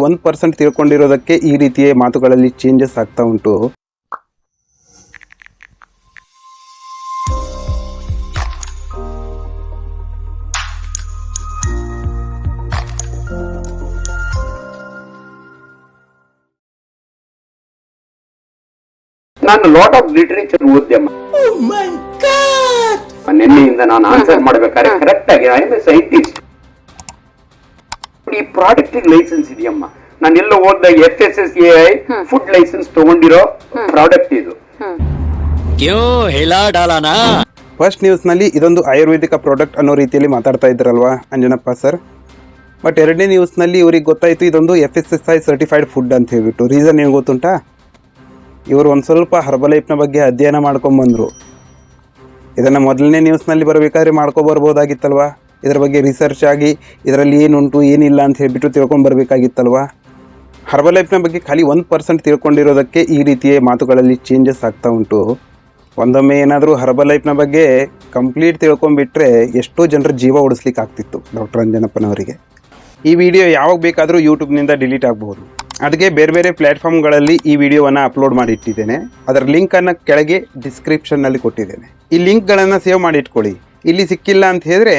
1% ತಿಳ್ಕೊಂಡಿರೋದಕ್ಕೆ ಈ ರೀತಿಯ ಮಾತುಗಳಲ್ಲಿ ಚೇಂಜಸ್ ಆಗ್ತಾ ಉಂಟು. ನಾನು ಲಾಟ್ ಆಫ್ ಲಿಟರೇಚರ್ ಓದ್ದೆ. ನಿನ್ನೆಯಿಂದ ನಾನು ಆನ್ಸರ್ ಮಾಡ್ಬೇಕಾದ್ರೆ ಕರೆಕ್ಟ್ ಆಗಿ ಐ ಎಮ್ ಎ ಸೈಂಟಿಸ್ಟ್. ಈ ಪ್ರಾಡಕ್ಟ್ ಲೈಸೆನ್ಸ್ ಇದೆಯಮ್ಮ. ನಾನು ಎಲ್ಲ ಓದ್ದ FSSAI ಫುಡ್ ಲೈಸೆನ್ಸ್ ತಗೊಂಡಿರೋ ಪ್ರಾಡಕ್ಟ್ ಇದು. ಫಸ್ಟ್ ನ್ಯೂಸ್ ನಲ್ಲಿ ಇದೊಂದು ಆಯುರ್ವೇದಿಕ ಪ್ರಾಡಕ್ಟ್ ಅನ್ನೋ ರೀತಿಯಲ್ಲಿ ಮಾತಾಡ್ತಾ ಇದ್ರಲ್ವಾ ಅಂಜನಪ್ಪ ಸರ್. ಬಟ್ ಎರಡನೇ ನ್ಯೂಸ್ ನಲ್ಲಿ ಇವ್ರಿಗೆ ಗೊತ್ತಾಯ್ತು ಇದೊಂದು FSSAI ಸರ್ಟಿಫೈಡ್ ಫುಡ್ ಅಂತ ಹೇಳ್ಬಿಟ್ಟು. ರೀಸನ್ ಏನು ಗೊತ್ತುಂಟಾ? ಇವರು ಒಂದು ಸ್ವಲ್ಪ ಹರ್ಬಲೈಫ್ನ ಬಗ್ಗೆ ಅಧ್ಯಯನ ಮಾಡ್ಕೊಂಬಂದರು. ಇದನ್ನು ಮೊದಲನೇ ನ್ಯೂಸ್ನಲ್ಲಿ ಬರಬೇಕಾದ್ರೆ ಮಾಡ್ಕೊಬರ್ಬೋದಾಗಿತ್ತಲ್ವ. ಇದರ ಬಗ್ಗೆ ರಿಸರ್ಚ್ ಆಗಿ ಇದರಲ್ಲಿ ಏನುಂಟು ಏನಿಲ್ಲ ಅಂತ ಹೇಳ್ಬಿಟ್ಟು ತಿಳ್ಕೊಂಬರ್ಬೇಕಾಗಿತ್ತಲ್ವ. ಹರ್ಬಲೈಫ್ನ ಬಗ್ಗೆ ಖಾಲಿ 1% ತಿಳ್ಕೊಂಡಿರೋದಕ್ಕೆ ಈ ರೀತಿಯ ಮಾತುಗಳಲ್ಲಿ ಚೇಂಜಸ್ ಆಗ್ತಾ ಉಂಟು. ಒಂದೊಮ್ಮೆ ಏನಾದರೂ ಹರ್ಬಲೈಫ್ನ ಬಗ್ಗೆ ಕಂಪ್ಲೀಟ್ ತಿಳ್ಕೊಂಬಿಟ್ರೆ ಎಷ್ಟೋ ಜನರ ಜೀವ ಉಳಿಸ್ಲಿಕ್ಕೆ ಆಗ್ತಿತ್ತು ಡಾಕ್ಟರ್ ಅಂಜನಪ್ಪನವರಿಗೆ. ಈ ವಿಡಿಯೋ ಯಾವಾಗ ಬೇಕಾದರೂ ಯೂಟ್ಯೂಬ್ನಿಂದ ಡಿಲೀಟ್ ಆಗಬಹುದು. ಅದಕ್ಕೆ ಬೇರೆ ಬೇರೆ ಪ್ಲ್ಯಾಟ್ಫಾರ್ಮ್ಗಳಲ್ಲಿ ಈ ವಿಡಿಯೋವನ್ನು ಅಪ್ಲೋಡ್ ಮಾಡಿಟ್ಟಿದ್ದೇನೆ. ಅದರ ಲಿಂಕನ್ನು ಕೆಳಗೆ ಡಿಸ್ಕ್ರಿಪ್ಷನ್ನಲ್ಲಿ ಕೊಟ್ಟಿದ್ದೇನೆ. ಈ ಲಿಂಕ್ಗಳನ್ನು ಸೇವ್ ಮಾಡಿ ಇಟ್ಕೊಳ್ಳಿ. ಇಲ್ಲಿ ಸಿಕ್ಕಿಲ್ಲ ಅಂತ ಹೇಳಿದ್ರೆ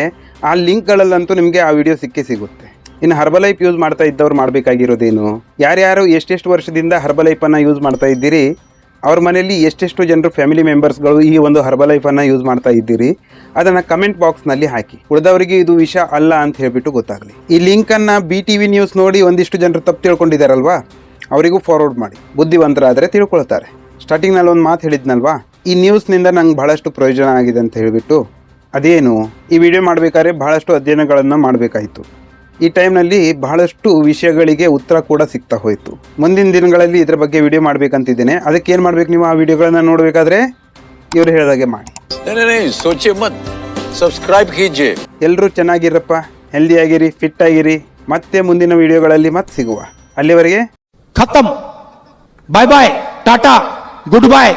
ಆ ಲಿಂಕ್ಗಳಲ್ಲಂತೂ ನಿಮಗೆ ಆ ವಿಡಿಯೋ ಸಿಗುತ್ತೆ. ಇನ್ನು ಹರ್ಬಲೈಫ್ ಯೂಸ್ ಮಾಡ್ತಾ ಇದ್ದವ್ರು ಮಾಡಬೇಕಾಗಿರೋದೇನು, ಯಾರ್ಯಾರು ಎಷ್ಟೆಷ್ಟು ವರ್ಷದಿಂದ ಹರ್ಬಲೈಫನ್ನು ಯೂಸ್ ಮಾಡ್ತಾ ಇದ್ದೀರಿ, ಅವ್ರ ಮನೆಯಲ್ಲಿ ಎಷ್ಟೆಷ್ಟು ಜನರು ಫ್ಯಾಮಿಲಿ ಮೆಂಬರ್ಸ್ಗಳು ಈ ಒಂದು ಹರ್ಬಲೈಫನ್ನು ಯೂಸ್ ಮಾಡ್ತಾ ಇದ್ದೀರಿ, ಅದನ್ನು ಕಮೆಂಟ್ ಬಾಕ್ಸ್ನಲ್ಲಿ ಹಾಕಿ. ಉಳಿದವರಿಗೆ ಇದು ವಿಷಯ ಅಲ್ಲ ಅಂತ ಹೇಳ್ಬಿಟ್ಟು ಗೊತ್ತಾಗಲಿ. ಈ ಲಿಂಕನ್ನು BTV ನ್ಯೂಸ್ ನೋಡಿ ಒಂದಿಷ್ಟು ಜನರು ತಪ್ಪು ತಿಳ್ಕೊಂಡಿದ್ದಾರಲ್ವಾ, ಅವರಿಗೂ ಫಾರ್ವರ್ಡ್ ಮಾಡಿ. ಬುದ್ಧಿವಂತರಾದರೆ ತಿಳ್ಕೊಳ್ತಾರೆ. ಸ್ಟಾರ್ಟಿಂಗ್ನಲ್ಲಿ ಒಂದು ಮಾತು ಹೇಳಿದ್ನಲ್ವಾ, ಈ ನ್ಯೂಸ್ನಿಂದ ನಂಗೆ ಬಹಳಷ್ಟು ಪ್ರಯೋಜನ ಆಗಿದೆ ಅಂತ ಹೇಳಿಬಿಟ್ಟು. ಅದೇನು, ಈ ವಿಡಿಯೋ ಮಾಡಬೇಕಾದ್ರೆ ಬಹಳಷ್ಟು ಅಧ್ಯಯನಗಳನ್ನು ಮಾಡಬೇಕಾಯಿತು. ಈ ಟೈಮ್ನಲ್ಲಿ ಬಹಳಷ್ಟು ವಿಷಯಗಳಿಗೆ ಉತ್ತರ ಕೂಡ ಸಿಗ್ತಾ ಹೋಯಿತು. ಮುಂದಿನ ದಿನಗಳಲ್ಲಿ ಇದರ ಬಗ್ಗೆ ವಿಡಿಯೋ ಮಾಡಬೇಕಂತಿದ್ದೇನೆ. ಅದಕ್ಕೆ ಏನು ಮಾಡಬೇಕು, ನೀವು ಆ ವಿಡಿಯೋಗಳನ್ನು ನೋಡಬೇಕಾದ್ರೆ ಇವರು ಹೇಳಿದಾಗೆ ಮಾಡಿ. ಎಲ್ಲರೂ ಚೆನ್ನಾಗಿರಪ್ಪ, ಹೆಲ್ದಿ ಆಗಿರಿ, ಫಿಟ್ ಆಗಿರಿ. ಮತ್ತೆ ಮುಂದಿನ ವಿಡಿಯೋಗಳಲ್ಲಿ ಮತ್ತೆ ಸಿಗುವ. ಅಲ್ಲಿವರೆಗೆ ಖತಮ್. ಬಾಯ್ ಬಾಯ್, ಟಾಟಾ, ಗುಡ್ ಬಾಯ್.